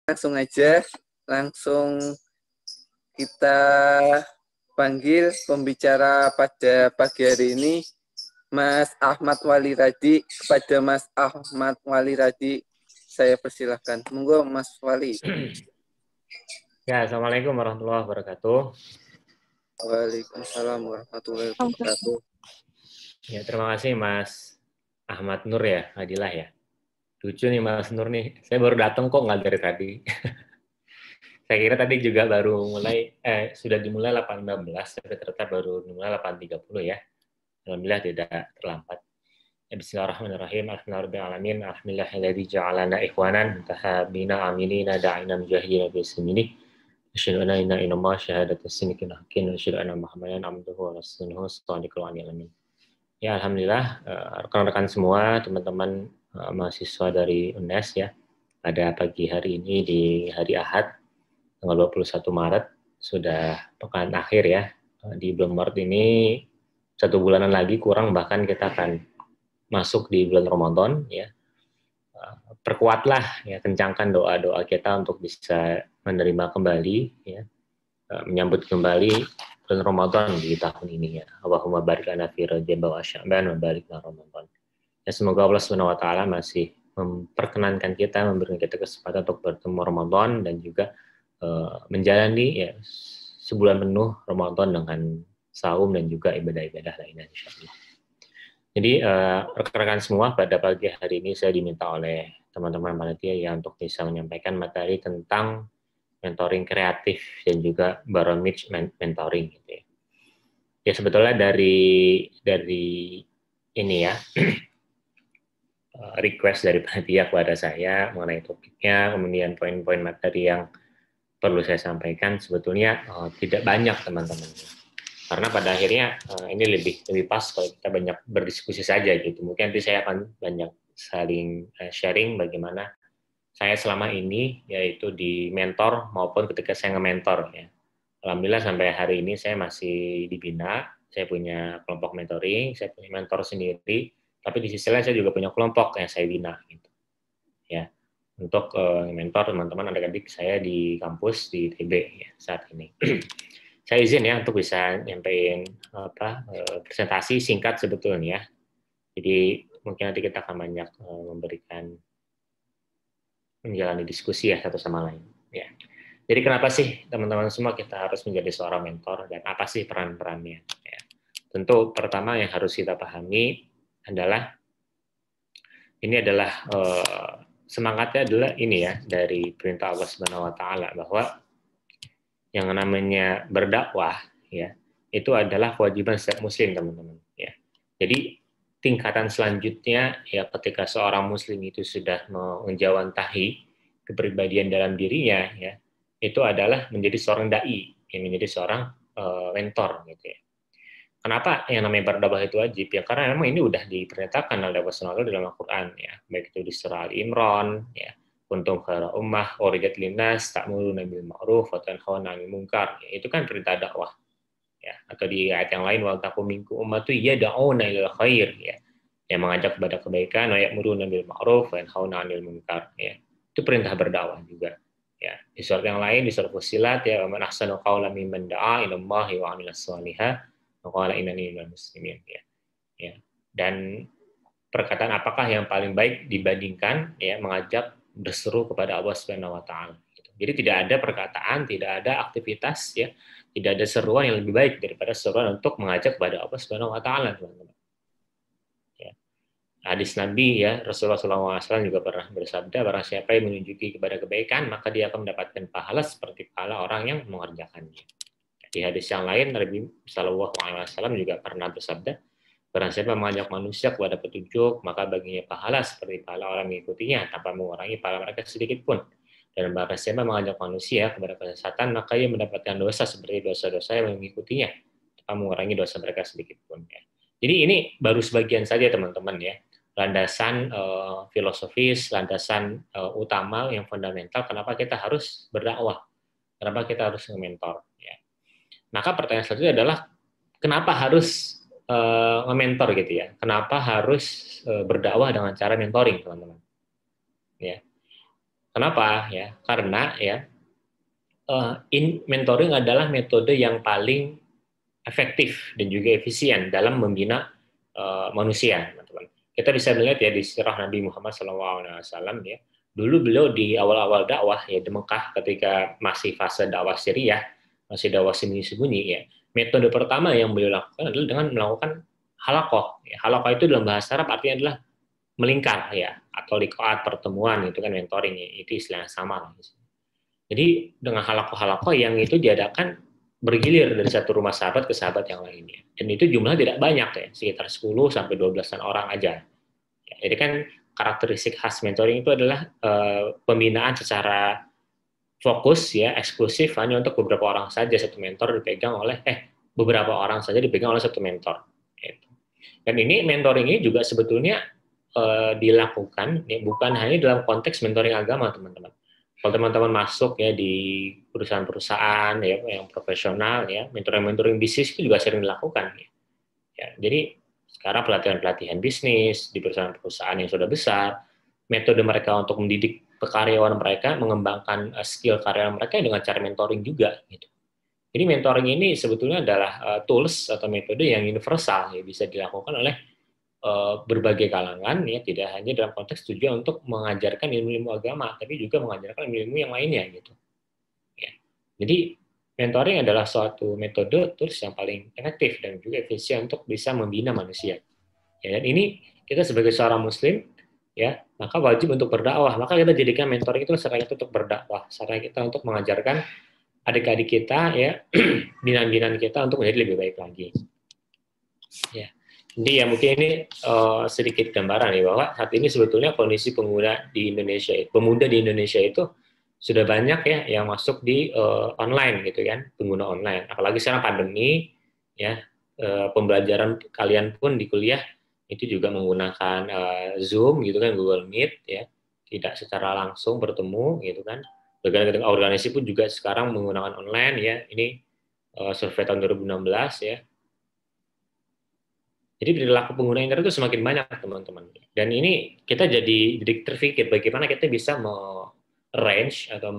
Langsung aja, langsung kita panggil pembicara pada pagi hari ini, Mas Ahmad Wali Radi. Kepada Mas Ahmad Wali Radi, saya persilahkan. Monggo Mas Wali. Ya, Assalamualaikum warahmatullahi wabarakatuh. Waalaikumsalam warahmatullahi wabarakatuh. Ya, terima kasih Mas Ahmad Nur ya, Adilah ya. Lucu nih Mas Nur nih, saya baru datang kok nggak dari tadi. Saya kira tadi juga baru mulai, sudah dimulai 8.15, tapi ternyata baru dimulai 8.30 ya. Alhamdulillah tidak terlambat. Bismillahirrahmanirrahim. Alhamdulillahirrahmanirrahim. Alhamdulillahilladzi ja'alana ikhwanan tahabina aminina da'ina mujahidina bismillah. Asyhadu an la ilaha illallah syahadatu sinnikin haqqin wa asyhadu anna Muhammadan abduhu wa rasuluhu shadiqul amin. Ya, alhamdulillah rekan-rekan semua, teman-teman mahasiswa dari UNES ya. Pada pagi hari ini di hari Ahad tanggal 21 Maret sudah pekan akhir ya. Di bulan Maret ini 1 bulanan lagi kurang, bahkan kita akan masuk di bulan Ramadan ya. Perkuatlah ya, kencangkan doa-doa kita untuk bisa menerima kembali ya, menyambut kembali bulan Ramadan di tahun ini ya. Allahumma barik lana fi Rajab wa Sya'ban wa barik lana Ramadan. Ya, semoga Allah Subhanahu wa taala masih memperkenankan kita, memberikan kita kesempatan untuk bertemu Ramadan dan juga menjalani ya sebulan penuh Ramadan dengan saum dan juga ibadah-ibadah lainnya insyaallah. Jadi rekan-rekan semua, pada pagi hari ini saya diminta oleh teman-teman panitia ya untuk bisa menyampaikan materi tentang mentoring kreatif dan juga baromage mentoring gitu ya. Ya sebetulnya dari ini ya request dari panitia kepada saya mengenai topiknya, kemudian poin-poin materi yang perlu saya sampaikan sebetulnya tidak banyak teman-teman. Karena pada akhirnya ini lebih pas kalau kita banyak berdiskusi saja gitu. Mungkin nanti saya akan banyak saling sharing bagaimana saya selama ini yaitu di mentor maupun ketika saya nge-mentor ya. Alhamdulillah sampai hari ini saya masih dibina, saya punya kelompok mentoring, saya punya mentor sendiri, tapi di sisi lain saya juga punya kelompok yang saya bina gitu. Ya. Untuk mentor teman-teman adik-adik saya di kampus di ITB ya, saat ini. Saya izin ya untuk bisa nyampein presentasi singkat sebetulnya. Jadi mungkin nanti kita akan banyak memberikan menjalani diskusi ya satu sama lain. Ya. Jadi kenapa sih teman-teman semua kita harus menjadi seorang mentor dan apa sih peran-perannya? Ya. Tentu pertama yang harus kita pahami adalah ini adalah semangatnya adalah ini ya dari perintah Allah Subhanahu Wa Taala bahwa yang namanya berdakwah ya itu adalah kewajiban setiap muslim teman-teman ya. Jadi tingkatan selanjutnya ya ketika seorang muslim itu sudah menjawantahi kepribadian dalam dirinya ya itu adalah menjadi seorang dai, yang menjadi seorang mentor gitu ya. Kenapa yang namanya berdakwah itu wajib ya? Karena memang ini udah diperintahkan oleh Allah SWT dalam Al-Qur'an ya, baik itu di surah Al-Imran ya, kuntum khairu ummah ukhrijat linnas ta'muruna bil ma'ruf wa tanhauna 'anil munkar. Ya, itu kan perintah dakwah. Ya, atau di ayat yang lain wal takum minkum ummatu yad'una ilal khair ya. Yang mengajak kepada kebaikan wa ya'muruna bil ma'ruf wa yanhauna 'anil munkar ya. Itu perintah berdakwah juga. Ya, di surat yang lain di surat Fussilat ya man ahsanu qawlan mimman da'a ila Allah wa 'amila shalihan wa qala innani minal muslimin ya. Ya. Dan perkataan apakah yang paling baik dibandingkan ya mengajak berseru kepada Allah Subhanahu wa taala. Jadi tidak ada perkataan, tidak ada aktivitas ya, tidak ada seruan yang lebih baik daripada seruan untuk mengajak kepada Allah Subhanahu wa taala, teman-teman. Ya. Hadis Nabi ya, Rasulullah SAW juga pernah bersabda, barang siapa yang menunjuki kepada kebaikan, maka dia akan mendapatkan pahala seperti pahala orang yang mengerjakannya. Di hadis yang lain, Nabi SAW juga pernah bersabda, barang siapa mengajak manusia kepada petunjuk, maka baginya pahala seperti pahala orang mengikutinya, tanpa mengurangi pahala mereka sedikit pun. Dan barang siapa mengajak manusia kepada kesesatan, maka ia mendapatkan dosa seperti dosa-dosa yang mengikutinya, tanpa mengurangi dosa mereka sedikit pun. Ya. Jadi ini baru sebagian saja teman-teman ya, landasan filosofis, landasan utama yang fundamental kenapa kita harus berdakwah, kenapa kita harus mentor. Ya. Maka pertanyaan selanjutnya adalah kenapa harus mentor gitu ya? Kenapa harus berdakwah dengan cara mentoring, teman-teman? Ya, Kenapa ya? Karena ya mentoring adalah metode yang paling efektif dan juga efisien dalam membina manusia, teman-teman. Kita bisa melihat ya di sirah Nabi Muhammad SAW ya. Dulu beliau di awal-awal dakwah ya di Mekah ketika masih fase dakwah Syriah, masih dakwah sembunyi-sembunyi ya. Metode pertama yang beliau lakukan adalah dengan melakukan halakoh. Ya, halakoh itu dalam bahasa Arab artinya adalah melingkar ya, atau liqaat pertemuan itu kan mentoring ya, itu istilah yang sama. Jadi dengan halakoh-halakoh yang itu diadakan bergilir dari satu rumah sahabat ke sahabat yang lainnya. Dan itu jumlahnya tidak banyak ya, sekitar 10 sampai 12-an orang aja. Ya, jadi kan karakteristik khas mentoring itu adalah pembinaan secara fokus ya, eksklusif hanya untuk beberapa orang saja, satu mentor dipegang oleh beberapa orang saja dipegang oleh satu mentor. Gitu. Dan ini mentoring ini juga sebetulnya dilakukan ya, bukan hanya dalam konteks mentoring agama, teman-teman. Kalau teman-teman masuk ya di perusahaan-perusahaan ya yang profesional ya, mentoring bisnis itu juga sering dilakukan ya. Ya, jadi sekarang pelatihan-pelatihan bisnis di perusahaan-perusahaan yang sudah besar, metode mereka untuk mendidik karyawan mereka, mengembangkan skill karyawan mereka dengan cara mentoring juga gitu. Jadi mentoring ini sebetulnya adalah tools atau metode yang universal ya, bisa dilakukan oleh berbagai kalangan ya, tidak hanya dalam konteks tujuan untuk mengajarkan ilmu-ilmu agama, tapi juga mengajarkan ilmu-ilmu yang lainnya gitu. Ya. Jadi mentoring adalah suatu metode tools yang paling efektif dan juga efisien untuk bisa membina manusia. Ya, dan ini kita sebagai seorang muslim ya, maka wajib untuk berdakwah. Maka kita jadikan mentoring itu sarana kita untuk berdakwah, sarana kita untuk mengajarkan adik-adik kita ya, binaan-binaan kita untuk menjadi lebih baik lagi. Ya. Jadi ya mungkin ini sedikit gambaran ya bahwa saat ini sebetulnya kondisi pengguna di Indonesia, pemuda di Indonesia itu sudah banyak ya yang masuk di online gitu kan, pengguna online. Apalagi sekarang pandemi ya, pembelajaran kalian pun di kuliah itu juga menggunakan Zoom gitu kan, Google Meet ya, tidak secara langsung bertemu gitu kan. Berbagai organisasi pun juga sekarang menggunakan online ya. Ini survei tahun 2016 ya. Jadi perilaku pengguna internet itu semakin banyak, teman-teman. Dan ini kita jadi terpikir bagaimana kita bisa range atau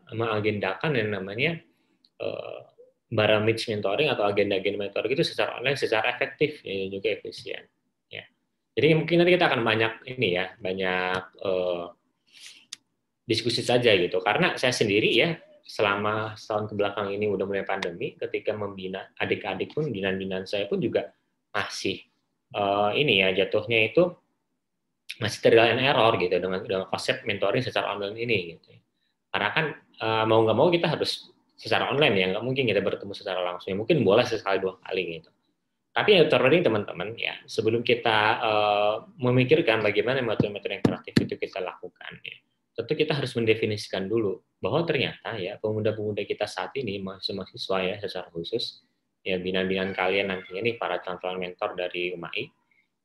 mengagendakan yang namanya baramage mentoring atau agenda-agenda mentoring itu secara online, secara efektif ya, juga efisien. Ya. Jadi mungkin nanti kita akan banyak diskusi saja gitu. Karena saya sendiri ya selama setahun kebelakang ini udah mulai pandemi, ketika membina adik-adik pun, binaan-binaan saya pun juga masih ini ya jatuhnya itu masih trial and error gitu dengan konsep mentoring secara online ini gitu. Karena kan mau nggak mau kita harus secara online ya, nggak mungkin kita bertemu secara langsung. Ya, mungkin boleh sekali 2 kali gitu. Tapi yang terpenting teman-teman ya, sebelum kita memikirkan bagaimana metode-metode yang kreatif itu kita lakukan ya, tentu kita harus mendefinisikan dulu bahwa ternyata ya pemuda-pemuda kita saat ini, mahasiswa ya secara khusus, ya binaan-binaan kalian nantinya nih para calon mentor dari UMAI,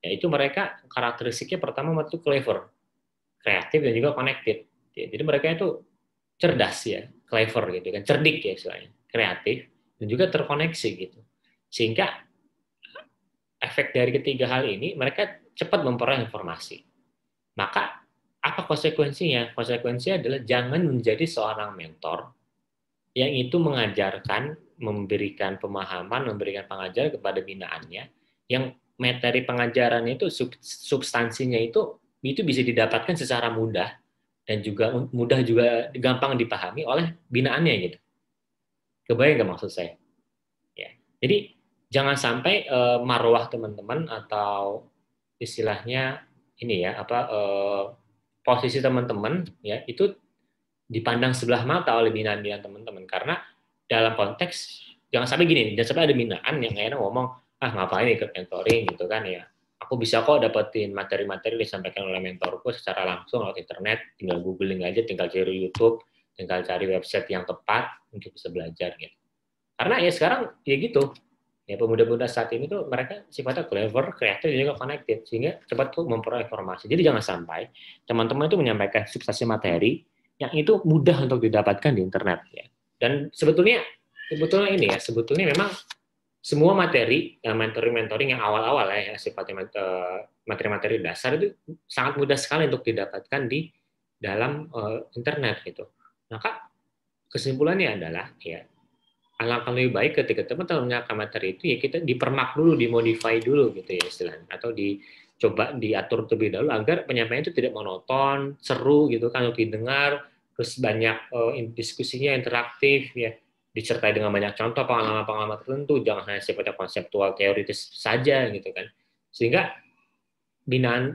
ya itu mereka karakteristiknya pertama itu clever, kreatif dan juga connected. Ya, jadi mereka itu cerdas ya, clever gitu kan, cerdik ya istilahnya, kreatif dan juga terkoneksi gitu. Sehingga efek dari ketiga hal ini mereka cepat memperoleh informasi. Maka apa konsekuensinya? Konsekuensinya adalah jangan menjadi seorang mentor yang itu mengajarkan, memberikan pemahaman, memberikan pengajaran kepada binaannya, yang materi pengajarannya itu substansinya itu bisa didapatkan secara mudah dan juga gampang dipahami oleh binaannya gitu. Kebayang nggak maksud saya? Ya. Jadi jangan sampai marwah teman-teman atau istilahnya ini ya posisi teman-teman ya itu dipandang sebelah mata oleh binaan-binaan teman-teman, karena dalam konteks jangan sampai gini, jangan sampai ada binaan yang enak ngomong ngapain ikut mentoring gitu kan ya, aku bisa kok dapetin materi-materi disampaikan oleh mentorku secara langsung lewat internet, tinggal googling aja, tinggal cari YouTube, tinggal cari website yang tepat untuk bisa belajar gitu. Karena ya sekarang ya gitu ya, pemuda-pemuda saat ini tuh mereka sifatnya clever, kreatif, juga connected, sehingga cepat tuh memperoleh informasi. Jadi jangan sampai teman-teman itu menyampaikan substansi materi yang itu mudah untuk didapatkan di internet ya. Dan sebetulnya ini ya, sebetulnya memang semua materi mentoring yang awal-awal ya sifatnya materi-materi dasar itu sangat mudah sekali untuk didapatkan di dalam internet gitu. Maka kesimpulannya adalah ya alangkah lebih baik ketika teman-teman menyiapkan materi itu ya kita dipermak dulu, dimodify dulu gitu ya istilahnya, atau dicoba diatur terlebih dahulu agar penyampaian itu tidak monoton, seru gitu kan untuk didengar, terus banyak diskusinya interaktif ya, disertai dengan banyak contoh pengalaman-pengalaman tertentu, jangan hanya sifatnya konseptual teoritis saja gitu kan, sehingga binaan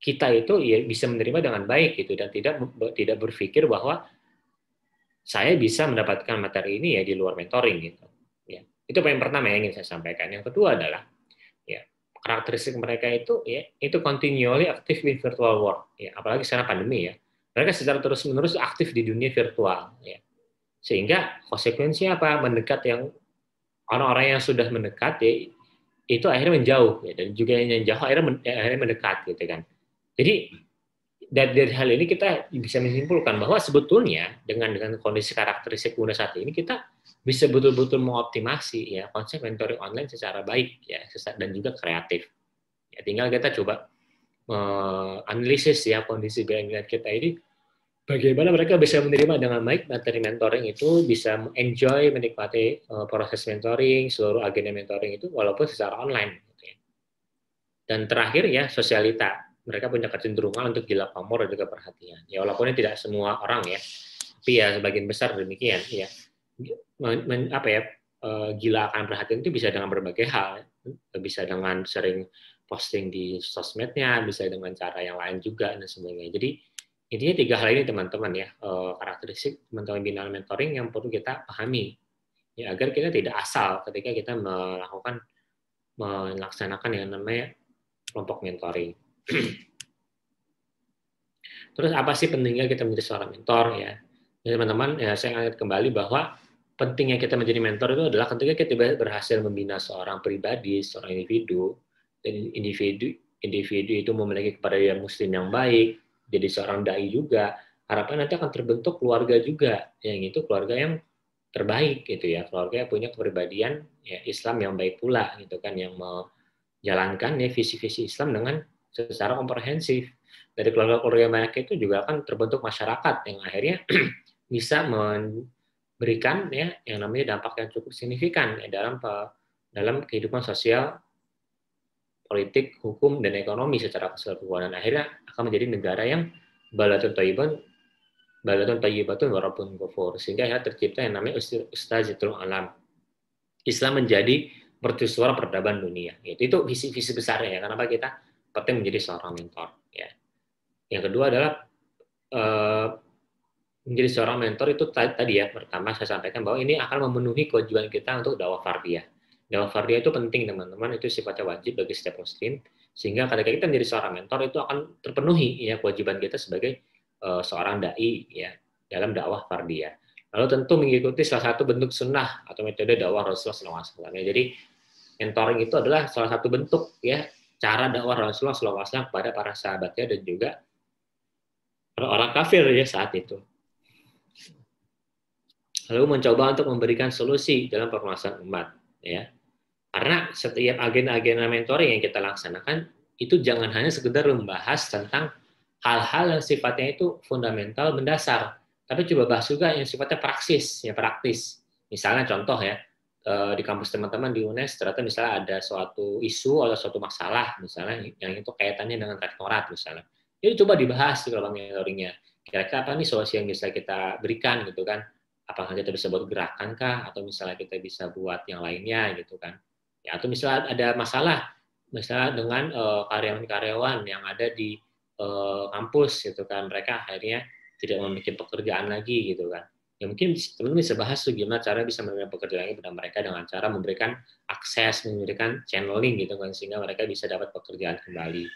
kita itu ya bisa menerima dengan baik gitu dan tidak berpikir bahwa saya bisa mendapatkan materi ini ya di luar mentoring gitu. Ya, itu poin pertama yang ingin saya sampaikan. Yang kedua adalah ya karakteristik mereka itu ya itu continually active in virtual world. Ya, apalagi sekarang pandemi ya. Mereka secara terus-menerus aktif di dunia virtual. Ya. Sehingga konsekuensinya apa? Mendekat yang orang-orang yang sudah mendekat ya, itu akhirnya menjauh ya, dan juga yang jauh akhirnya mendekat gitu kan. Jadi dari hal ini kita bisa menyimpulkan bahwa sebetulnya dengan kondisi karakteristik Bunda saat ini kita bisa betul-betul mengoptimasi ya konsep mentoring online secara baik ya dan juga kreatif. Ya, tinggal kita coba analisis ya kondisi binaan kita ini, bagaimana mereka bisa menerima dengan baik materi mentoring itu, bisa enjoy menikmati proses mentoring, seluruh agenda mentoring itu walaupun secara online. Gitu ya. Dan terakhir ya sosialita. Mereka punya kecenderungan untuk gila pamor dan juga perhatian. Ya walaupun tidak semua orang ya, tapi ya sebagian besar demikian. Ya, gila akan perhatian itu bisa dengan berbagai hal. Bisa dengan sering posting di sosmednya, bisa dengan cara yang lain juga dan sebagainya. Jadi intinya 3 hal ini teman-teman ya, karakteristik teman-teman binaan mentoring yang perlu kita pahami. Ya, agar kita tidak asal ketika kita melaksanakan yang namanya kelompok mentoring. Terus apa sih pentingnya kita menjadi seorang mentor ya? Ya teman-teman, ya saya ingat kembali bahwa pentingnya kita menjadi mentor itu adalah ketika kita berhasil membina seorang pribadi, seorang individu, dan individu itu memiliki kepribadian muslim yang baik, jadi seorang dai juga, harapan nanti akan terbentuk keluarga juga, yang itu keluarga yang terbaik gitu ya, keluarga yang punya kepribadian ya Islam yang baik pula gitu kan, yang menjalankan ya visi-visi Islam dengan secara komprehensif. Dari keluarga-keluarga yang banyak itu juga akan terbentuk masyarakat yang akhirnya bisa memberikan ya yang namanya dampak yang cukup signifikan ya, dalam kehidupan sosial, politik, hukum, dan ekonomi secara keseluruhan. Dan akhirnya akan menjadi negara yang baladun thayyibatun warabbun ghafur. Sehingga akhirnya tercipta yang namanya Ustazitul Alam. Islam menjadi mercusuar peradaban dunia. Itu visi-visi besarnya ya. Kenapa kita penting menjadi seorang mentor ya. Yang kedua adalah menjadi seorang mentor itu tadi ya, pertama saya sampaikan bahwa ini akan memenuhi kewajiban kita untuk dakwah fardiyah. Dakwah fardiyah itu penting teman-teman, itu sifatnya wajib bagi setiap muslim, sehingga ketika kita menjadi seorang mentor itu akan terpenuhi ya kewajiban kita sebagai seorang dai ya dalam dakwah fardiyah. Lalu tentu mengikuti salah satu bentuk sunnah atau metode dakwah Rasulullah SAW. Jadi mentoring itu adalah salah satu bentuk ya cara dakwah Rasulullah SAW kepada para sahabatnya dan juga orang kafir ya saat itu. Lalu mencoba untuk memberikan solusi dalam permasalahan umat ya. Karena setiap agenda-agenda mentoring yang kita laksanakan itu jangan hanya sekedar membahas tentang hal-hal yang sifatnya itu fundamental mendasar, tapi coba bahas juga yang sifatnya praktis. Misalnya contoh ya, di kampus teman-teman di UNES ternyata misalnya ada suatu isu atau suatu masalah misalnya yang itu kaitannya dengan rektorat misalnya. Jadi coba dibahas di dalam mentoringnya. Kira-kira apa nih solusi yang bisa kita berikan gitu kan? Apakah kita bisa buat gerakan kah? Atau misalnya kita bisa buat yang lainnya gitu kan? Ya, atau misalnya ada masalah misalnya dengan karyawan-karyawan yang ada di kampus gitu kan, mereka akhirnya tidak memiliki pekerjaan lagi gitu kan. Ya mungkin teman-teman bisa bahas tuh gimana cara bisa memberikan pekerjaan lagi pada mereka dengan cara memberikan akses, memberikan channeling gitu kan, sehingga mereka bisa dapat pekerjaan kembali.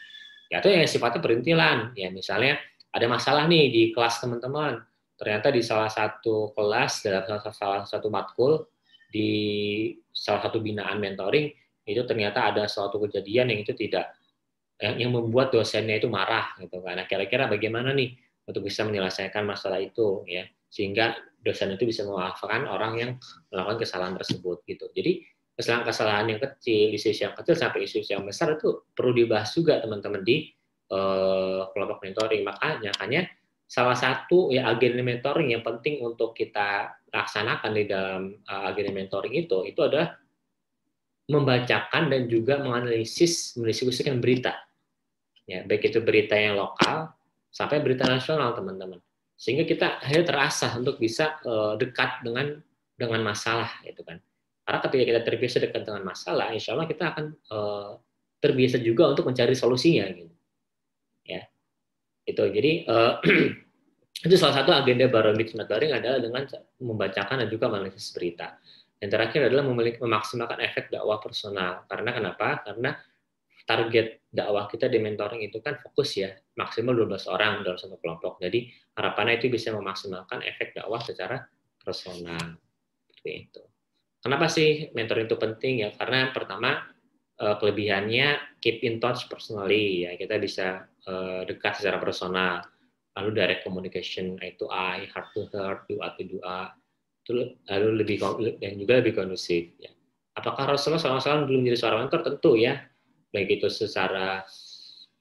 Ya, atau yang sifatnya perintilan, ya misalnya ada masalah nih di kelas teman-teman, ternyata di salah satu kelas dalam salah satu matkul di salah satu binaan mentoring itu ternyata ada suatu kejadian yang itu tidak yang membuat dosennya itu marah gitu kan. Nah, kira-kira bagaimana nih untuk bisa menyelesaikan masalah itu ya sehingga dosen itu bisa memaafkan orang yang melakukan kesalahan tersebut gitu. Jadi kesalahan-kesalahan yang kecil, isu yang kecil sampai isu yang besar itu perlu dibahas juga teman-teman di kelompok mentoring. Makanya salah satu ya agenda mentoring yang penting untuk kita laksanakan di dalam agenda mentoring itu adalah membacakan dan juga menganalisis, mendiskusikan berita. Ya, baik itu berita yang lokal sampai berita nasional, teman-teman. Sehingga kita akhirnya terasah untuk bisa dekat dengan masalah, gitu kan. Karena ketika kita terbiasa dekat dengan masalah, insya Allah kita akan terbiasa juga untuk mencari solusinya, gitu. Ya, itu. Jadi itu salah satu agenda barometer mentoring adalah dengan membacakan dan juga menganalisis berita. Yang terakhir adalah memaksimalkan efek dakwah personal. Karena kenapa? Karena target dakwah kita di mentoring itu kan fokus ya, maksimal 12 orang dalam satu kelompok. Jadi harapannya itu bisa memaksimalkan efek dakwah secara personal. Seperti itu. Kenapa sih mentoring itu penting ya? Karena pertama kelebihannya keep in touch personally ya, kita bisa dekat secara personal. Lalu direct communication, eye to eye, heart to heart, doa to doa, lalu lebih dan juga lebih kondusif. Ya. Apakah Rasulullah SAW belum menjadi seorang mentor? Tentu ya, baik itu secara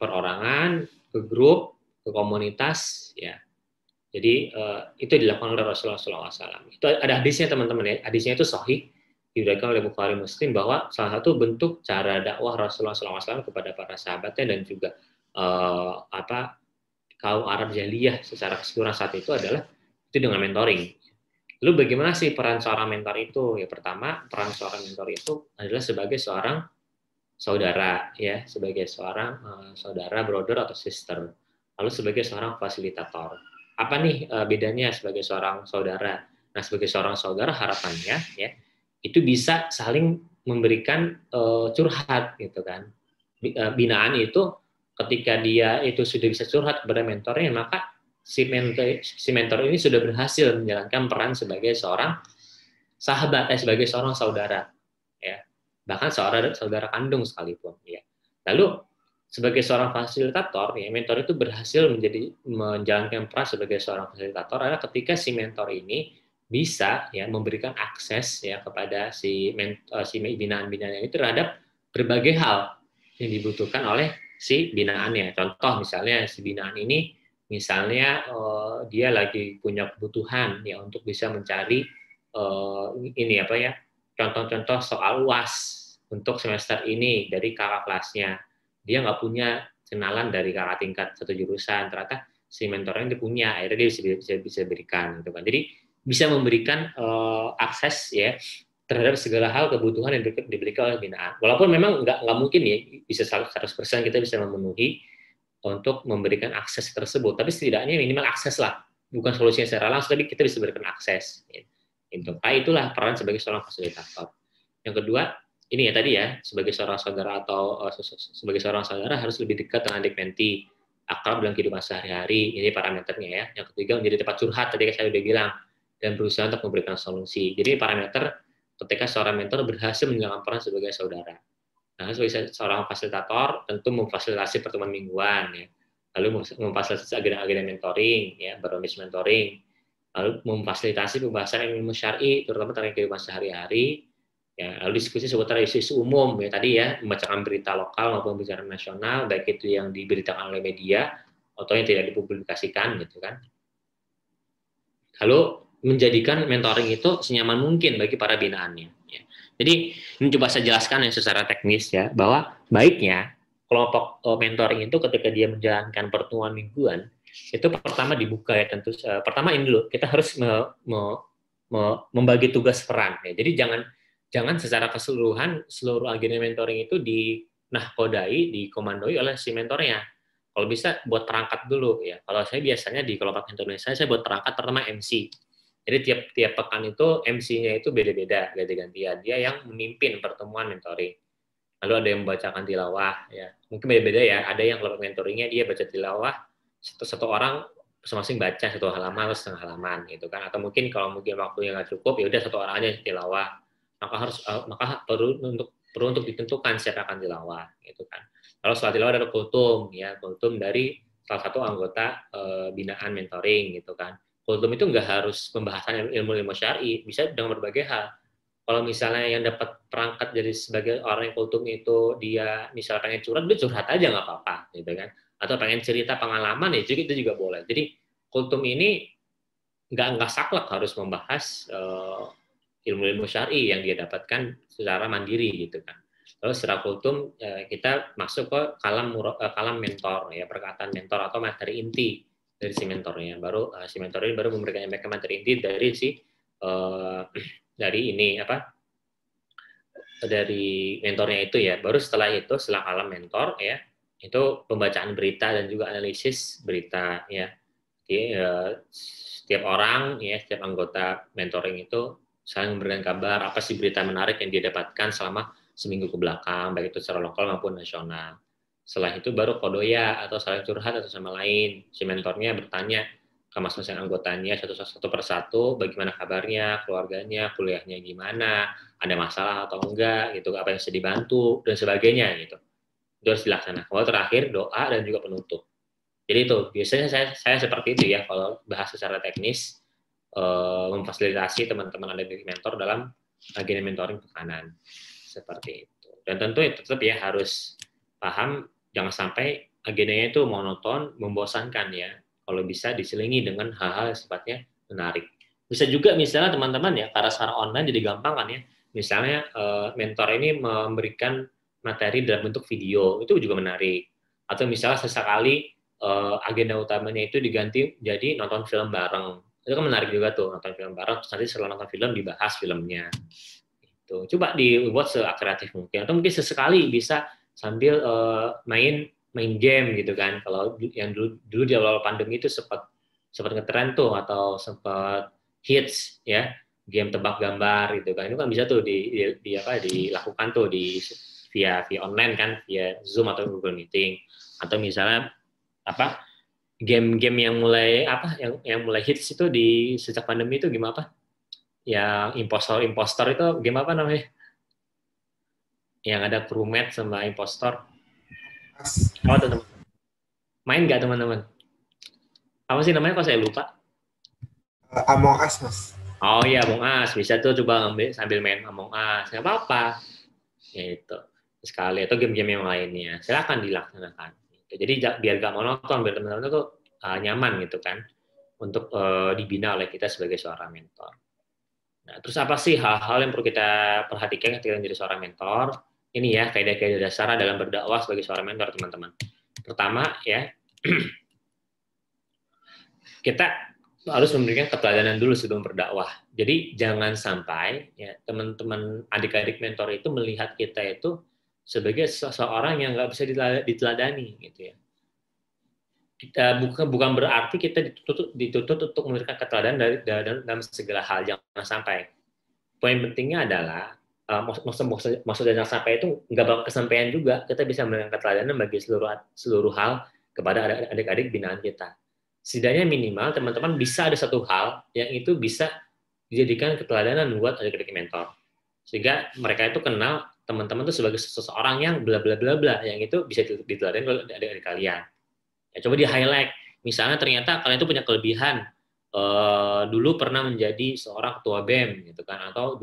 perorangan, ke grup, ke komunitas, ya. Jadi itu dilakukan oleh Rasulullah SAW. Itu ada hadisnya teman-teman ya, hadisnya itu sahih, diriwayatkan oleh Bukhari Muslim bahwa salah satu bentuk cara dakwah Rasulullah SAW kepada para sahabatnya dan juga kaum Arab Jahiliyah secara keseluruhan saat itu adalah itu dengan mentoring. Lalu bagaimana sih peran seorang mentor itu? Ya pertama, peran seorang mentor itu adalah sebagai seorang saudara, ya, sebagai seorang saudara, brother atau sister. Lalu sebagai seorang fasilitator. Apa nih bedanya sebagai seorang saudara? Nah, sebagai seorang saudara harapannya ya itu bisa saling memberikan curhat gitu kan. Binaan itu ketika dia itu sudah bisa curhat kepada mentornya, maka si mentor ini sudah berhasil menjalankan peran sebagai seorang sahabat, sebagai seorang saudara, ya, bahkan saudara kandung sekalipun, ya. Lalu sebagai seorang fasilitator, ya, mentor itu berhasil menjalankan peran sebagai seorang fasilitator adalah ketika si mentor ini bisa ya memberikan akses ya kepada si binaan-binaan ini terhadap berbagai hal yang dibutuhkan oleh si binaannya. Contoh misalnya si binaan ini misalnya dia lagi punya kebutuhan ya untuk bisa mencari ini apa ya, contoh-contoh soal UAS untuk semester ini dari kakak kelasnya. Dia nggak punya kenalan dari kakak tingkat satu jurusan, ternyata si mentornya dia punya, akhirnya dia bisa berikan gitu kan. Jadi bisa memberikan akses ya terhadap segala hal kebutuhan yang diberikan oleh binaan. Walaupun memang nggak mungkin ya bisa 100% kita bisa memenuhi untuk memberikan akses tersebut, tapi setidaknya minimal akses lah, bukan solusinya secara langsung, tapi kita bisa berikan akses. Ya. Itulah peran sebagai seorang fasilitator. Yang kedua, ini ya tadi ya, sebagai seorang saudara atau sebagai seorang saudara harus lebih dekat dengan adik mentee, akrab dalam kehidupan sehari-hari, ini parameternya ya. Yang ketiga, menjadi tempat curhat, tadi saya sudah bilang, dan berusaha untuk memberikan solusi. Jadi parameter ketika seorang mentor berhasil menjalankan peran sebagai saudara. Nah, sebagai seorang fasilitator tentu memfasilitasi pertemuan mingguan, ya. Lalu memfasilitasi agenda-agenda mentoring, ya, barometer mentoring, lalu memfasilitasi pembahasan ilmu syar'i, terutama tentang kehidupan sehari-hari, ya, lalu diskusi seputar isu-isu umum, ya tadi ya, membacakan berita lokal maupun berita nasional, baik itu yang diberitakan oleh media atau yang tidak dipublikasikan, gitu kan. Lalu menjadikan mentoring itu senyaman mungkin bagi para binaannya. Ya. Jadi ini coba saya jelaskan yang secara teknis ya, bahwa baiknya kelompok mentoring itu ketika dia menjalankan pertemuan mingguan itu pertama dibuka ya, tentu pertama ini dulu kita harus membagi tugas peran ya. Jadi jangan secara keseluruhan seluruh agenda mentoring itu dikomandoi oleh si mentornya. Kalau bisa buat perangkat dulu ya. Kalau saya biasanya di kelompok mentoring saya buat perangkat pertama MC. Jadi tiap pekan itu MC-nya itu beda-beda, ganti-gantian. Dia yang memimpin pertemuan mentoring. Lalu ada yang membacakan tilawah, ya. Mungkin beda-beda ya. Ada yang kelompok mentoringnya dia baca tilawah, satu orang masing-masing baca satu halaman atau setengah halaman, gitu kan. Atau mungkin kalau mungkin waktunya nggak cukup, ya udah satu orang aja tilawah. Maka perlu untuk ditentukan siapa akan tilawah, gitu kan. Kalau setelah tilawah ada kultum, ya kultum dari salah satu anggota binaan mentoring, gitu kan. Kultum itu nggak harus pembahasan ilmu syar'i, bisa dengan berbagai hal. Kalau misalnya yang dapat perangkat jadi sebagai orang yang kultum itu dia misalnya pengen curhat, dia curhat aja nggak apa-apa, gitu kan. Atau pengen cerita pengalaman ya itu juga boleh. Jadi kultum ini nggak saklek harus membahas ilmu-ilmu syar'i yang dia dapatkan secara mandiri gitu kan. Terus secara kultum kita masuk ke kalam mentor ya, perkataan mentor atau materi inti dari si mentornya. Baru si mentor ini baru memberikan materi inti dari si dari ini apa? Dari mentornya itu ya. Baru setelah itu, setelah kalam mentor ya, itu pembacaan berita dan juga analisis berita ya. Jadi setiap orang ya, setiap anggota mentoring itu saling memberikan kabar apa sih berita menarik yang dia dapatkan selama seminggu ke belakang, baik itu secara lokal maupun nasional. Setelah itu baru kodoya atau saling curhat atau sama lain. Si mentornya bertanya ke masing-masing anggotanya satu persatu, bagaimana kabarnya, keluarganya, kuliahnya gimana, ada masalah atau enggak, gitu, apa yang bisa dibantu dan sebagainya gitu. Itu harus dilaksanakan. Kalau terakhir doa dan juga penutup. Jadi itu biasanya saya seperti itu ya kalau bahas secara teknis, memfasilitasi teman-teman ada di mentor dalam agenda mentoring tekanan seperti itu. Dan tentu tetap ya harus paham jangan sampai agendanya itu monoton, membosankan ya. Kalau bisa diselingi dengan hal-hal yang sifatnya menarik. Bisa juga misalnya teman-teman ya, karena secara online jadi gampang kan ya. Misalnya mentor ini memberikan materi dalam bentuk video, itu juga menarik. Atau misalnya sesekali agenda utamanya itu diganti jadi nonton film bareng. Itu kan menarik juga tuh, nonton film bareng, terus nanti setelah nonton film dibahas filmnya. Itu. Coba dibuat sekreatif mungkin. Atau mungkin sesekali bisa sambil main game gitu kan. Kalau yang dulu di awal pandemi itu sempat ngetren tuh atau sempat hits ya, game tebak gambar gitu kan. Itu kan bisa tuh dilakukan tuh via online kan, via Zoom atau Google Meeting. Atau misalnya apa game-game yang mulai yang mulai hits itu di sejak pandemi itu game apa? Yang impostor itu game apa namanya? Yang ada crewmate sama impostor. Apa tuh teman? Main nggak teman-teman? Apa sih namanya? Kok saya lupa? Among Us, Mas. Oh iya, Among Us. Bisa tuh coba sambil main Among Us. Nggak apa-apa. Ya itu. Sekali. Atau game-game yang lainnya. Silakan dilaksanakan. Jadi biar nggak monoton, biar teman-teman tuh nyaman gitu kan. Untuk dibina oleh kita sebagai seorang mentor. Nah, terus apa sih hal-hal yang perlu kita perhatikan ketika menjadi seorang mentor? Ini ya, kaidah-kaidah dasar dalam berdakwah sebagai seorang mentor, teman-teman. Pertama, ya, kita harus memberikan keteladanan dulu sebelum berdakwah. Jadi, jangan sampai ya teman-teman adik-adik mentor itu melihat kita itu sebagai seseorang yang nggak bisa diteladani, gitu ya. Kita bukan berarti kita dituntut untuk memberikan keteladanan dalam segala hal, jangan sampai. Poin pentingnya adalah maksud jangan sampai itu nggak bakal kesampaian juga. Kita bisa memberikan keteladanan bagi seluruh hal kepada adik-adik binaan kita. Setidaknya minimal teman-teman bisa ada satu hal yang itu bisa dijadikan keteladanan buat adik-adik mentor, sehingga mereka itu kenal teman-teman itu sebagai seseorang yang bla bla bla bla, yang itu bisa diteladani oleh adik-adik kalian. Ya, coba di highlight. Misalnya ternyata kalian itu punya kelebihan, dulu pernah menjadi seorang ketua BEM gitu kan, atau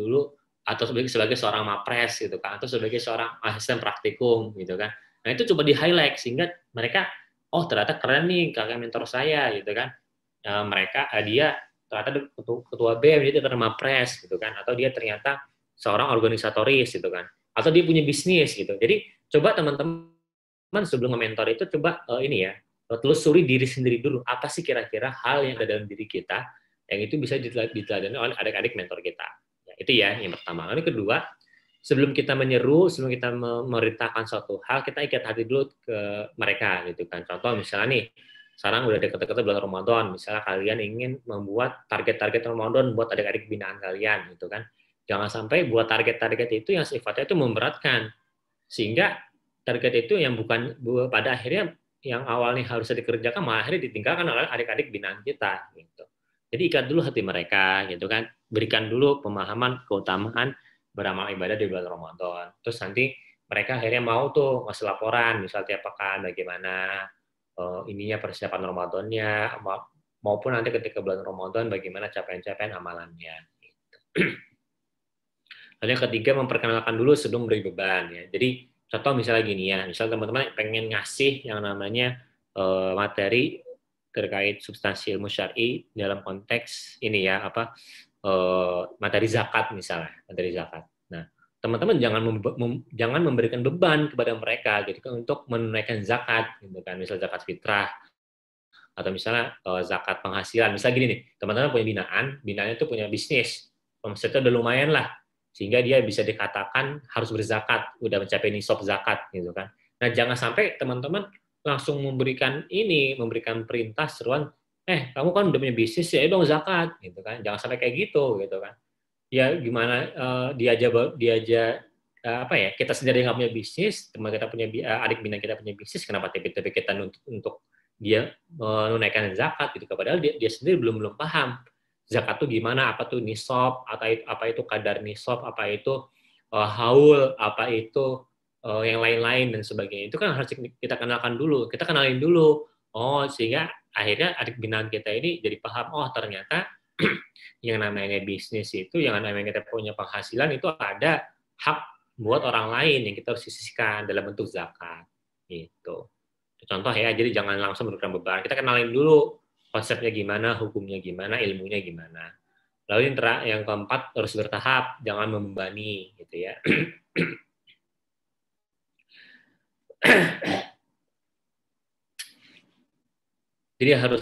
sebagai seorang mapres gitu kan, atau sebagai seorang asisten praktikum gitu kan. Nah itu coba di highlight sehingga mereka ternyata keren nih kakak mentor saya gitu kan. Dia ternyata ketua BEM, dia ternyata mapres gitu kan, atau dia ternyata seorang organisatoris gitu kan, atau dia punya bisnis gitu. Jadi coba teman-teman sebelum mentor itu coba ini ya, telusuri diri sendiri dulu, apa sih kira-kira hal yang ada dalam diri kita yang itu bisa diteladani oleh adik-adik mentor kita. Ya, itu ya yang pertama. Lalu kedua, sebelum kita menyeru, sebelum kita memerintahkan suatu hal, kita ikat hati dulu ke mereka gitu kan. Contoh misalnya nih, sekarang udah dekat-dekat bulan Ramadan, misalnya kalian ingin membuat target-target Ramadan buat adik-adik binaan kalian gitu kan. Jangan sampai buat target-target itu yang sifatnya itu memberatkan, sehingga target itu yang bukan pada akhirnya yang awalnya harusnya dikerjakan malah akhirnya ditinggalkan oleh adik-adik binaan kita gitu. Jadi ikat dulu hati mereka gitu kan, berikan dulu pemahaman keutamaan beramal ibadah di bulan Ramadan. Terus nanti mereka akhirnya mau tuh ngasih laporan misal tiap pekan bagaimana ininya persiapan Ramadannya, maupun nanti ketika bulan Ramadan bagaimana capaian-capaian amalannya gitu. Lalu yang ketiga, memperkenalkan dulu sebelum beri beban ya. Jadi contoh misalnya gini ya, misal teman-teman pengen ngasih yang namanya materi terkait substansi ilmu syar'i dalam konteks ini ya materi zakat misalnya, materi zakat. Nah, teman-teman jangan memberikan beban kepada mereka gitu kan untuk menunaikan zakat gitu kan, misal zakat fitrah atau misalnya zakat penghasilan. Misal gini nih, teman-teman punya binaannya itu punya bisnis, omsetnya udah lumayan lah, sehingga dia bisa dikatakan harus berzakat, udah mencapai nisab zakat gitu kan. Nah, jangan sampai teman-teman langsung memberikan perintah seruan, kamu kan udah punya bisnis ya dong zakat gitu kan. Jangan sampai kayak gitu kan. Ya gimana dia aja apa ya, kita sendiri nggak punya bisnis, teman kita punya adik bina kita punya bisnis, kenapa tiba-tiba kita nuntut untuk dia menunaikan zakat gitu, padahal dia sendiri belum paham zakat itu gimana, apa tuh nisab, apa itu kadar nisab, apa itu haul, apa itu yang lain-lain dan sebagainya. Itu kan harus kita kenalin dulu. Oh, sehingga akhirnya adik binaan kita ini jadi paham, oh ternyata yang namanya bisnis itu, yang namanya kita punya penghasilan itu ada hak buat orang lain yang kita harus sisihkan dalam bentuk zakat. Gitu. Contoh ya, jadi jangan langsung memberikan beban. Kita kenalin dulu konsepnya gimana, hukumnya gimana, ilmunya gimana. Lalu yang keempat, harus bertahap, jangan membebani gitu ya. Jadi harus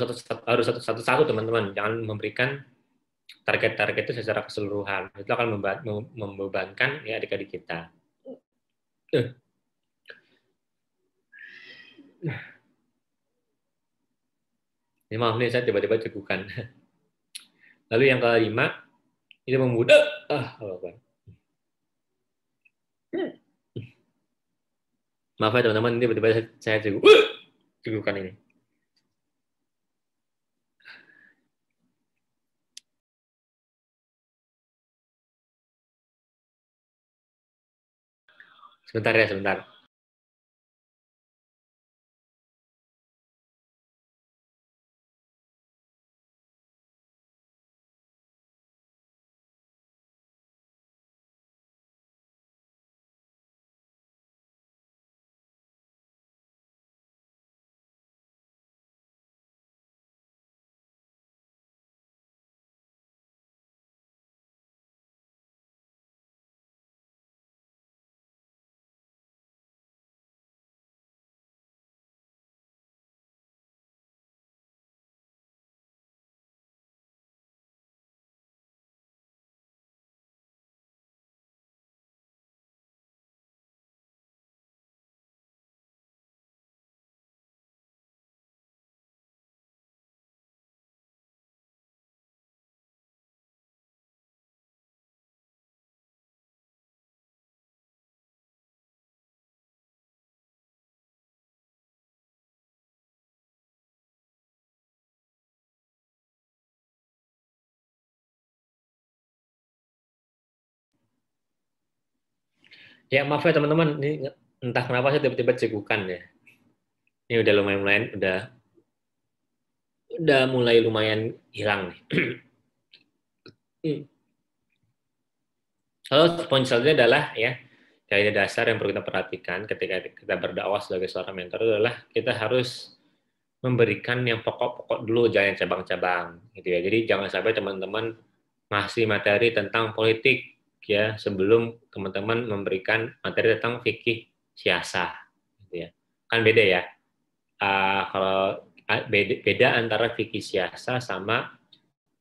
satu-satu teman-teman, jangan memberikan target-target itu secara keseluruhan. Itu akan membebankan ya adik-adik kita. Ini maaf nih, saya tiba-tiba cegukan. Lalu yang kelima, itu memudah. Maaf ya teman-teman, ini tiba-tiba saya cegukan ini. Sebentar ya, sebentar. Ya maaf ya teman-teman, ini entah kenapa saya tiba-tiba cegukan ya. Ini udah mulai lumayan hilang nih. Lalu poin selanjutnya adalah ya, kaidah dasar yang perlu kita perhatikan ketika kita berdakwah sebagai seorang mentor adalah kita harus memberikan yang pokok-pokok dulu, jangan cabang-cabang gitu ya. Jadi jangan sampai teman-teman ngasih materi tentang politik ya sebelum teman-teman memberikan materi tentang fikih siasah gitu ya. Kan beda ya. Kalau beda antara fikih siasah sama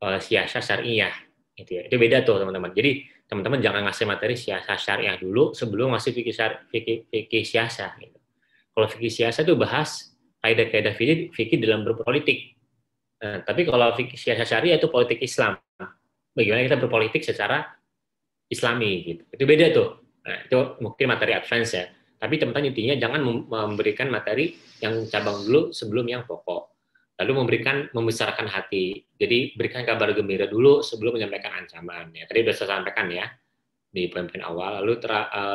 siasah syariah gitu ya. Itu beda tuh teman-teman. Jadi teman-teman jangan ngasih materi siasah syariah dulu sebelum ngasih fikih siasah gitu. Kalau fikih siasah itu bahas kaidah-kaidah fikih dalam berpolitik. Nah, tapi kalau fikih siasah syariah itu politik Islam. Bagaimana kita berpolitik secara Islami gitu. Itu beda tuh. Nah, itu mungkin materi advance ya. Tapi teman-teman intinya jangan memberikan materi yang cabang dulu sebelum yang pokok. Lalu membesarkan hati. Jadi berikan kabar gembira dulu sebelum menyampaikan ancaman. Ya, tadi sudah saya sampaikan ya di poin-poin awal. Lalu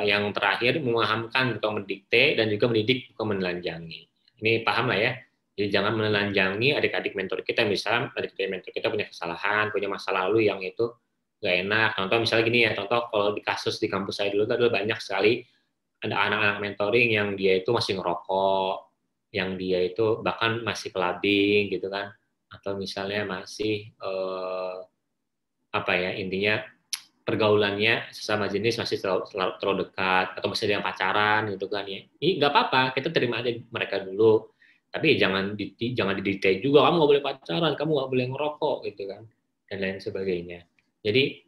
yang terakhir memahamkan atau mendikte dan juga mendidik bukan menelanjangi. Ini paham lah ya. Jadi jangan menelanjangi adik-adik mentor kita. Misalnya adik-adik mentor kita punya kesalahan, punya masa lalu yang itu nggak enak. Contoh misalnya gini ya, contoh kalau di kasus di kampus saya dulu itu adalah banyak sekali ada anak-anak mentoring yang dia itu masih ngerokok, yang dia itu bahkan masih clubbing gitu kan, atau misalnya masih apa ya, intinya pergaulannya sesama jenis masih terlalu dekat, atau masih ada yang pacaran gitu kan ya. Ini nggak apa-apa, kita terima aja mereka dulu. Tapi jangan didikte juga, kamu nggak boleh pacaran, kamu nggak boleh ngerokok gitu kan, dan lain sebagainya. Jadi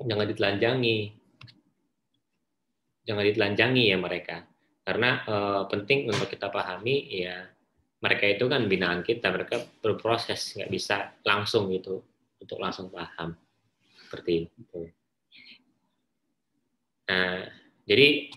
jangan ditelanjangi ya mereka, karena penting untuk kita pahami ya, mereka itu kan binaan kita, mereka berproses, nggak bisa langsung gitu untuk langsung paham seperti itu. Nah, jadi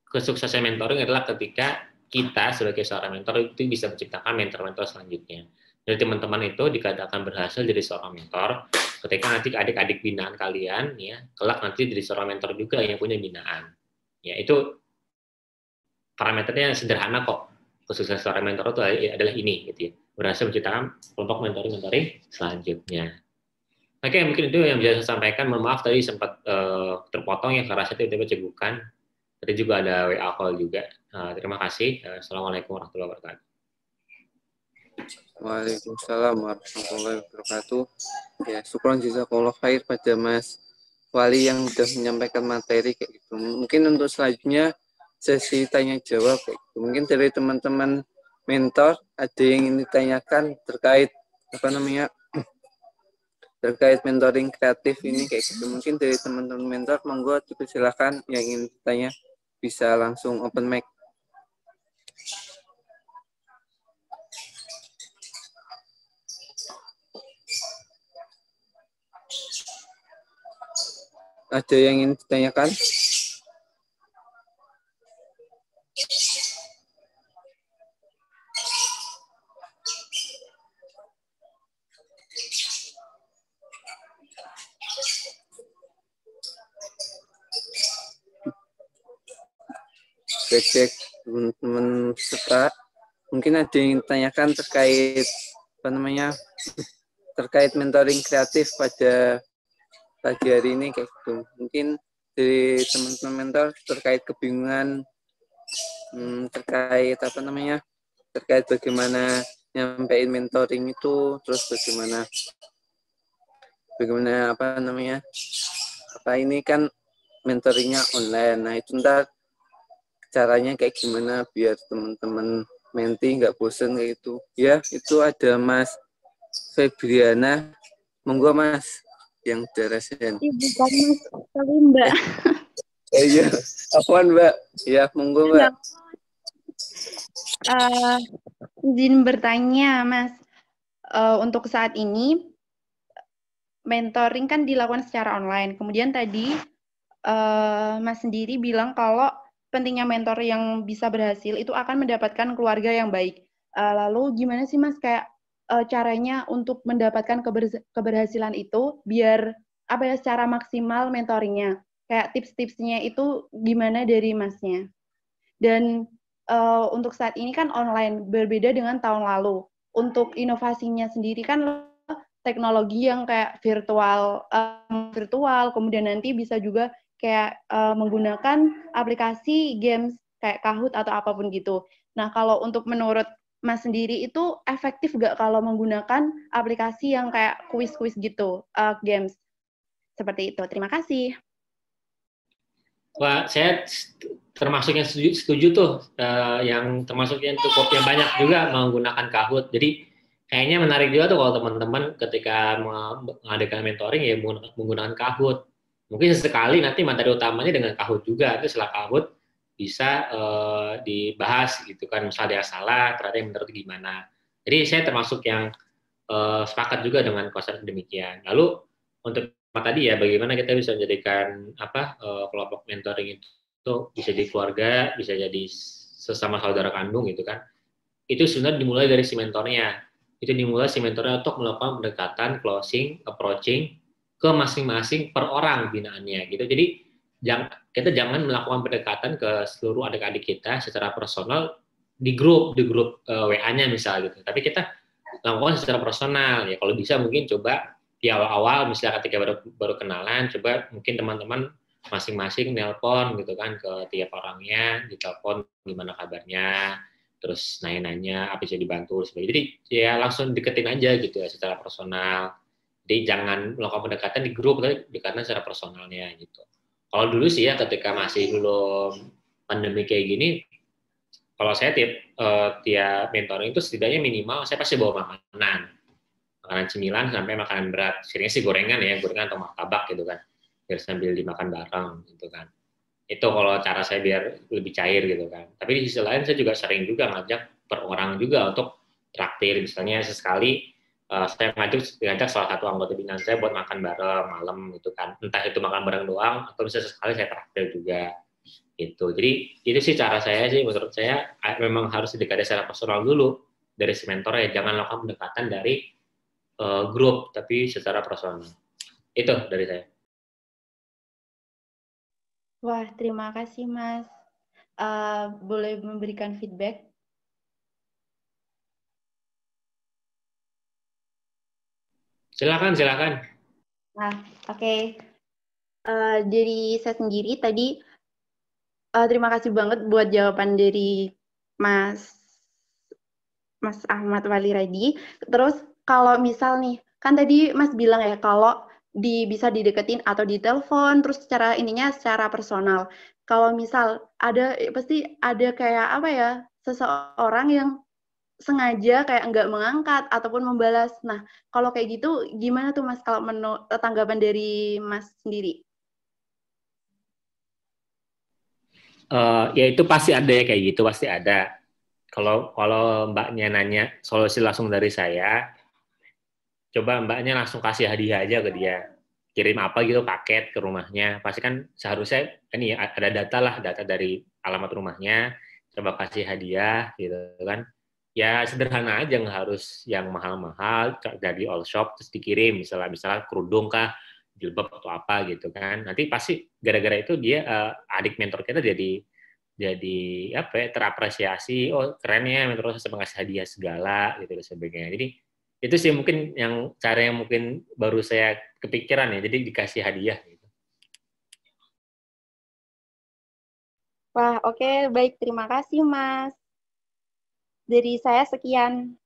kesuksesan mentoring adalah ketika kita sebagai seorang mentor itu bisa menciptakan mentor-mentor selanjutnya. Jadi teman-teman itu dikatakan berhasil jadi seorang mentor ketika nanti adik-adik binaan kalian ya kelak nanti jadi seorang mentor juga yang punya binaan. Ya itu parameternya sederhana kok. Kesuksesan seorang mentor itu adalah ini gitu ya. Berhasil menciptakan kelompok mentoring selanjutnya. Oke, mungkin itu yang bisa saya sampaikan. Mohon maaf tadi sempat terpotong ya karena saya tiba-tiba cegukan. Tadi juga ada WA call juga. Terima kasih. Assalamualaikum warahmatullahi wabarakatuh. Waalaikumsalam warahmatullahi wabarakatuh. Ya, syukron jazakallah khair pada Mas Wali yang sudah menyampaikan materi kayak gitu. Mungkin untuk selanjutnya sesi tanya jawab kayak gitu. Mungkin dari teman-teman mentor ada yang ingin ditanyakan terkait terkait mentoring kreatif ini kayak gitu. Mungkin dari teman-teman mentor monggo silakan yang ingin ditanya bisa langsung open mic. Ada yang ingin ditanyakan? Cek teman-teman peserta. Mungkin ada yang ditanyakan terkait terkait mentoring kreatif pada pagi hari ini kayak gitu. Mungkin dari teman-teman mentor terkait kebingungan terkait terkait bagaimana nyampein mentoring itu, terus bagaimana ini kan mentoringnya online. Nah itu ntar caranya kayak gimana biar teman-teman menti nggak bosen kayak gitu. Ya itu ada Mas Febriana, monggo Mas yang derasain. Bukan Mas, tapi Mbak. Iya, apaan Mbak? Ya monggo Mbak. Izin bertanya Mas, untuk saat ini mentoring kan dilakukan secara online. Kemudian tadi Mas sendiri bilang kalau pentingnya mentor yang bisa berhasil itu akan mendapatkan keluarga yang baik. Lalu gimana sih Mas kayak caranya untuk mendapatkan keberhasilan itu biar secara maksimal mentoringnya? Kayak tips-tipsnya itu gimana dari Masnya? Dan untuk saat ini kan online, berbeda dengan tahun lalu. Untuk inovasinya sendiri kan teknologi yang kayak virtual, kemudian nanti bisa juga kayak menggunakan aplikasi games kayak Kahoot atau apapun gitu. Nah, kalau untuk menurut Mas sendiri itu efektif nggak kalau menggunakan aplikasi yang kayak kuis-kuis gitu, games seperti itu? Terima kasih. Wah, saya termasuk yang setuju tuh, yang termasuk yang cukup yang banyak juga menggunakan Kahoot. Jadi kayaknya menarik juga tuh kalau teman-teman ketika mengadakan mentoring ya menggunakan Kahoot. Mungkin sesekali nanti materi utamanya dengan Kahoot juga. Itu setelah Kahoot bisa dibahas gitu kan. Misalnya ada salah, ternyata yang benar itu gimana. Jadi saya termasuk yang sepakat juga dengan konsep demikian. Lalu untuk tadi ya bagaimana kita bisa menjadikan kelompok mentoring itu bisa jadi keluarga, bisa jadi sesama saudara kandung gitu kan. Itu sebenarnya dimulai dari si mentornya. Itu dimulai si mentornya untuk melakukan pendekatan, closing, approaching ke masing-masing per orang binaannya gitu. Jadi kita jangan melakukan pendekatan ke seluruh adik-adik kita secara personal di grup WA-nya misalnya gitu. Tapi kita lakukan secara personal ya. Kalau bisa mungkin coba di awal-awal misalnya ketika baru kenalan, coba mungkin teman-teman masing-masing nelpon gitu kan ke tiap orangnya, ditelepon gimana kabarnya, terus nanya-nanya apa bisa dibantu sebagainya. Jadi ya langsung deketin aja gitu ya secara personal. Jadi jangan melakukan pendekatan di grup, tapi pendekatan secara personalnya gitu. Kalau dulu sih ya ketika masih belum pandemi kayak gini, kalau saya tiap mentoring itu setidaknya minimal saya pasti bawa makanan cemilan sampai makanan berat. Seringnya sih gorengan atau martabak gitu kan, biar sambil dimakan bareng gitu kan. Itu kalau cara saya biar lebih cair gitu kan. Tapi di sisi lain saya juga sering juga ngajak per orang juga untuk traktir. Misalnya sesekali saya ngajak salah satu anggota binaan saya buat makan bareng malam gitu kan. Entah itu makan bareng doang atau bisa sesekali saya traktir juga gitu. Jadi itu sih cara saya sih, menurut saya memang harus didekati secara personal dulu dari si mentor ya. Jangan lakukan pendekatan dari grup tapi secara personal. Itu dari saya. Wah, terima kasih Mas. Boleh memberikan feedback? Silakan. Nah, oke. Dari saya sendiri tadi, terima kasih banget buat jawaban dari Mas Ahmad Waliradi. Terus kalau misal nih, kan tadi Mas bilang ya kalau bisa dideketin atau ditelepon, terus secara personal. Kalau misal pasti ada kayak apa ya, seseorang yang sengaja kayak nggak mengangkat ataupun membalas. Nah, kalau kayak gitu gimana tuh Mas kalau tanggapan dari Mas sendiri? Ya itu pasti ada ya kayak gitu, pasti ada. Kalau mbaknya nanya solusi langsung dari saya, coba mbaknya langsung kasih hadiah aja ke dia. Kirim apa gitu paket ke rumahnya. Pasti kan seharusnya ini ya, ada data dari alamat rumahnya, coba kasih hadiah gitu kan. Ya sederhana aja, nggak harus yang mahal-mahal dari all shop terus dikirim, misalnya kerudung kah, jilbab atau apa gitu kan. Nanti pasti gara-gara itu dia adik mentor kita jadi apa ya, terapresiasi, oh keren ya mentor saya mengasih hadiah segala gitu dan sebagainya. Jadi itu sih mungkin yang cara yang mungkin baru saya kepikiran ya, jadi dikasih hadiah gitu. Wah, oke, baik, terima kasih Mas. Dari saya sekian.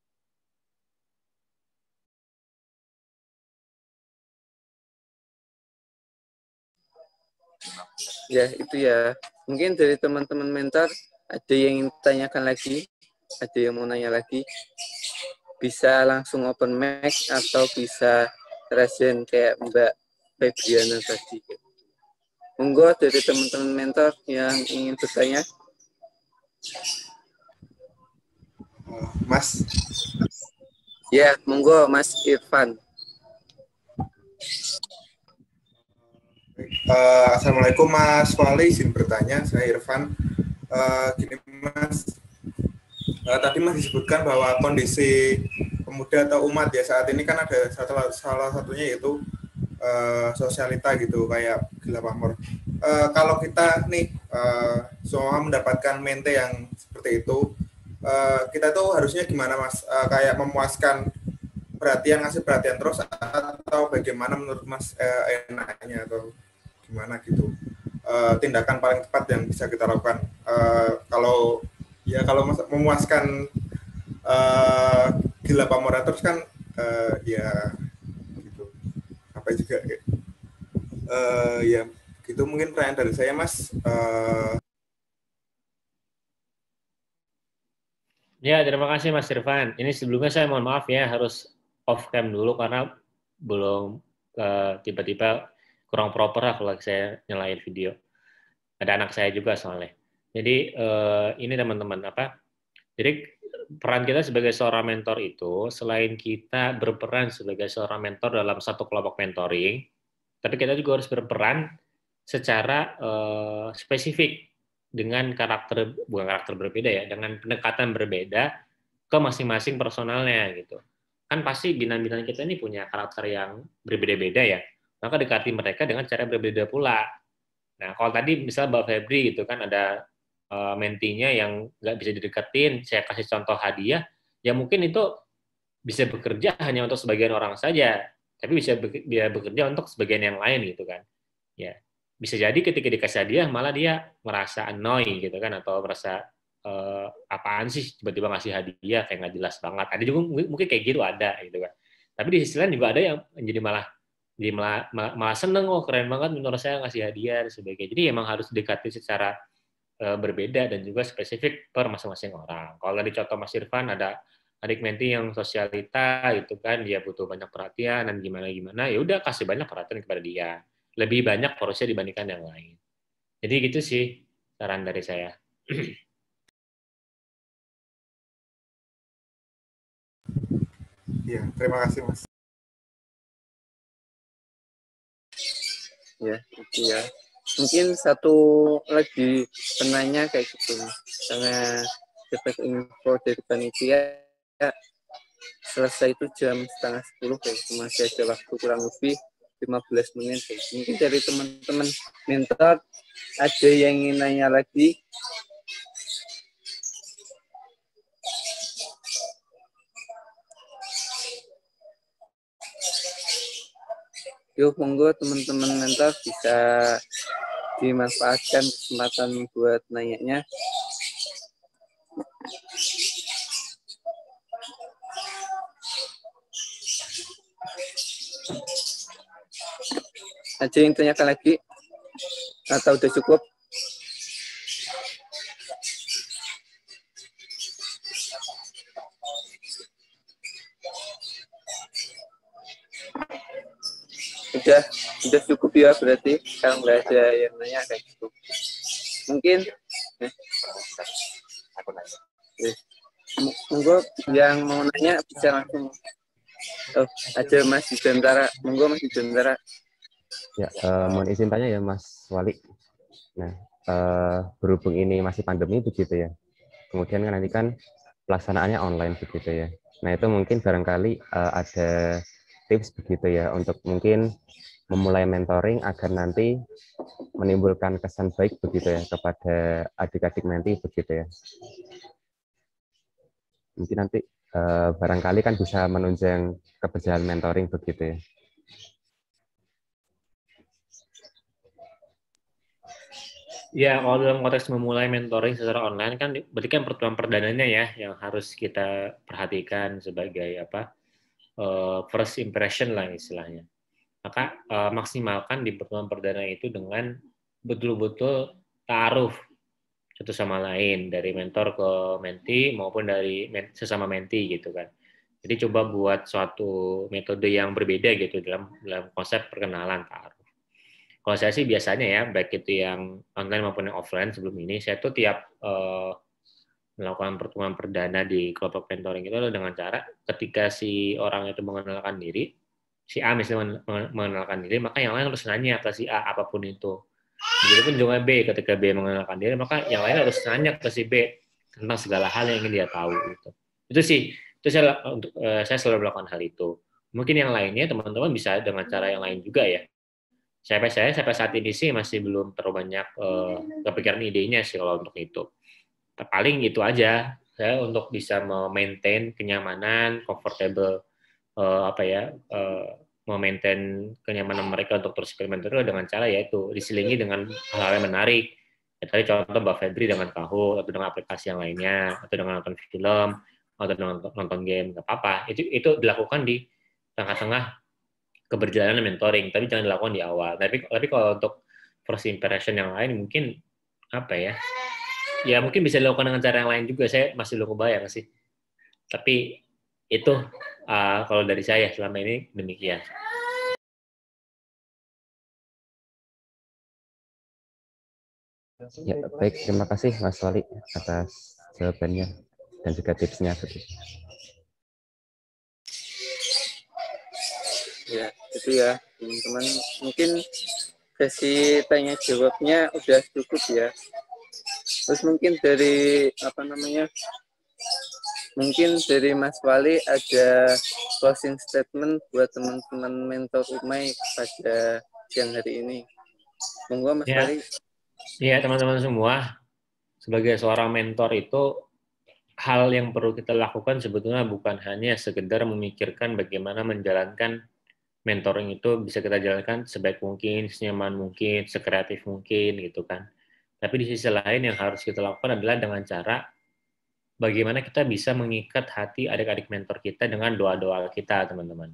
Ya, itu ya. Mungkin dari teman-teman mentor ada yang ingin tanyakan lagi, ada yang mau nanya lagi. Bisa langsung open mic atau bisa rasen kayak Mbak Febriana tadi. Monggo dari teman-teman mentor yang ingin bertanya. Mas. Ya, monggo Mas Irfan. Assalamualaikum Mas Wali, izin bertanya, saya Irfan. Gini Mas, tadi Mas disebutkan bahwa kondisi pemuda atau umat ya saat ini kan ada salah satunya yaitu sosialita gitu, kayak gila pamor. Kalau kita nih semua mendapatkan mente yang seperti itu, kita tuh harusnya gimana Mas? Kayak memuaskan ngasih perhatian terus, atau bagaimana menurut Mas enaknya, atau gimana gitu tindakan paling tepat yang bisa kita lakukan kalau memuaskan gila pamora terus kan ya gitu apa juga ya gitu. Mungkin pertanyaan dari saya Mas. Ya, terima kasih Mas Irfan. Ini sebelumnya saya mohon maaf ya, harus off cam dulu karena belum tiba-tiba kurang proper lah kalau saya nyalain video. Ada anak saya juga soalnya. Jadi ini teman-teman jadi peran kita sebagai seorang mentor itu, selain kita berperan sebagai seorang mentor dalam satu kelompok mentoring, tapi kita juga harus berperan secara spesifik dengan bukan karakter berbeda ya, dengan pendekatan berbeda ke masing-masing personalnya gitu. Kan pasti binaan-binaan kita ini punya karakter yang berbeda-beda ya, maka dekati mereka dengan cara berbeda pula. Nah, kalau tadi misalnya Mbak Febri gitu kan ada mentinya yang nggak bisa dideketin, saya kasih contoh hadiah, ya mungkin itu bisa bekerja hanya untuk sebagian orang saja, tapi bisa bekerja untuk sebagian yang lain gitu kan. Ya, bisa jadi ketika dikasih hadiah malah dia merasa annoying gitu kan, atau merasa apaan sih tiba-tiba ngasih hadiah kayak nggak jelas banget. Ada juga mungkin kayak gitu ada gitu kan. Tapi di sisi lain juga ada yang jadi malah seneng, oh keren banget menurut saya ngasih hadiah dan sebagainya. Jadi emang harus didekati secara berbeda dan juga spesifik per masing-masing orang. Kalau di contoh Mas Irfan ada adik menti yang sosialita itu kan, dia butuh banyak perhatian dan gimana ya udah kasih banyak perhatian kepada dia, lebih banyak porsinya dibandingkan yang lain. Jadi gitu sih saran dari saya. Iya, terima kasih Mas. Ya, itu ya. Mungkin satu lagi penanya kayak gitu, karena dapat info dari panitia selesai itu jam 9:30 kayak gitu, masih ada waktu kurang lebih 15 menit. Mungkin dari teman-teman mentor ada yang ingin nanya lagi? Yuk, monggo teman-teman mentor bisa dimanfaatkan kesempatan buat nanyanya. Ada yang tanyakan lagi? Atau udah cukup? Udah cukup ya berarti, sekarang nggak ada yang nanya kayak gitu. Mungkin monggo yang mau nanya bisa langsung. Oh, ada Mas Yudhantara. Monggo Mas Yudhantara. Ya, mohon izin tanya ya Mas Wali. Nah, berhubung ini masih pandemi begitu ya. Kemudian kan nanti kan pelaksanaannya online begitu ya. Nah, itu mungkin barangkali ada tips begitu ya untuk mungkin memulai mentoring agar nanti menimbulkan kesan baik begitu ya kepada adik-adik menti begitu ya. Mungkin nanti barangkali kan bisa menunjang keberjalanan mentoring begitu ya. Ya, kalau dalam konteks memulai mentoring secara online kan berarti kan pertemuan perdananya ya yang harus kita perhatikan sebagai first impression lah istilahnya. Maka maksimalkan di pertemuan perdana itu dengan betul-betul taruh satu sama lain dari mentor ke menti maupun dari sesama menti gitu kan. Jadi coba buat suatu metode yang berbeda gitu dalam konsep perkenalan taruh. Kalau saya sih biasanya ya, baik itu yang online maupun yang offline sebelum ini, saya tuh tiap melakukan pertemuan perdana di kelompok mentoring itu dengan cara ketika si orang itu mengenalkan diri, si A misalnya mengenalkan diri, maka yang lain harus nanya ke si A apapun itu. Begitupun juga B, ketika B mengenalkan diri, maka yang lain harus nanya ke si B tentang segala hal yang ingin dia tahu. Gitu. Itu sih, itu saya selalu melakukan hal itu. Mungkin yang lainnya teman-teman bisa dengan cara yang lain juga ya. Sampai saat ini sih masih belum terlalu banyak kepikiran idenya sih kalau untuk itu. Paling itu aja, saya untuk bisa memaintain kenyamanan, comfortable memaintain kenyamanan mereka untuk terus eksperimenter dengan cara yaitu diselingi dengan hal-hal yang menarik. Ya, tadi contoh Mbak Febri dengan Kahoot atau dengan aplikasi yang lainnya atau dengan nonton film atau dengan nonton game, nggak apa-apa. Itu dilakukan di tengah-tengah keberjalanan mentoring, tapi jangan dilakukan di awal. Tapi kalau untuk first impression yang lain mungkin apa ya? Ya mungkin bisa dilakukan dengan cara yang lain juga. Saya masih belum kebayang sih. Tapi itu kalau dari saya selama ini demikian. Ya, baik, terima kasih Mas Wali atas jawabannya dan juga tipsnya. Ya, itu ya teman-teman. Mungkin sesi tanya jawabnya udah cukup ya. Terus mungkin dari mungkin dari Mas Wali ada closing statement buat teman-teman mentor Umay pada siang hari ini. Monggo Mas Wali. Iya teman-teman semua, sebagai seorang mentor itu hal yang perlu kita lakukan sebetulnya bukan hanya sekedar memikirkan bagaimana menjalankan mentoring itu bisa kita jalankan sebaik mungkin, senyaman mungkin, sekreatif mungkin gitu kan. Tapi di sisi lain yang harus kita lakukan adalah dengan cara bagaimana kita bisa mengikat hati adik-adik mentor kita dengan doa-doa kita, teman-teman.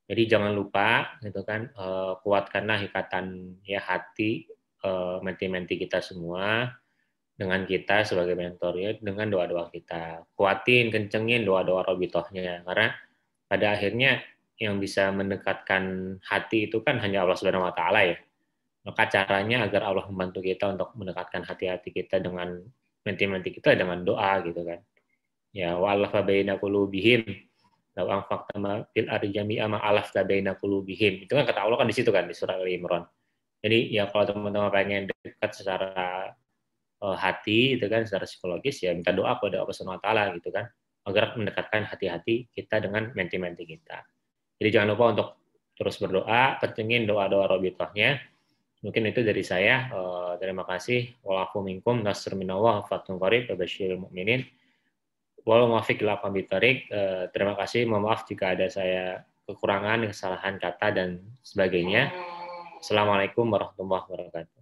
Jadi jangan lupa gitu kan, kuatkanlah ikatan ya hati menti-menti kita semua dengan kita sebagai mentor ya, dengan doa-doa kita. Kuatin, kencengin doa-doa robitohnya, karena pada akhirnya yang bisa mendekatkan hati itu kan hanya Allah Subhanahu wa taala ya. Maka caranya agar Allah membantu kita untuk mendekatkan hati-hati kita dengan menti-menti kita dengan doa gitu kan. Ya wa'alafa baina qulubihim law anfaqta ma fil ardi jami'a ma alafta baina qulubihim. Itu kan kata Allah kan di situ kan di surah Ali Imran. Jadi ya kalau teman-teman pengen dekat secara hati itu kan secara psikologis ya minta doa kepada Allah Subhanahu wa taala gitu kan agar mendekatkan hati-hati kita dengan menti-menti kita. Jadi jangan lupa untuk terus berdoa, kencengin doa-doa robitohnya. Mungkin itu dari saya. Terima kasih. Walafu minkum nasr minallah fatun qarib wabasyiril mu'minin. Walau muwafiq ila aqwamit thoriq. Terima kasih. Mohon maaf jika ada saya kekurangan, kesalahan kata dan sebagainya. Assalamualaikum warahmatullahi wabarakatuh.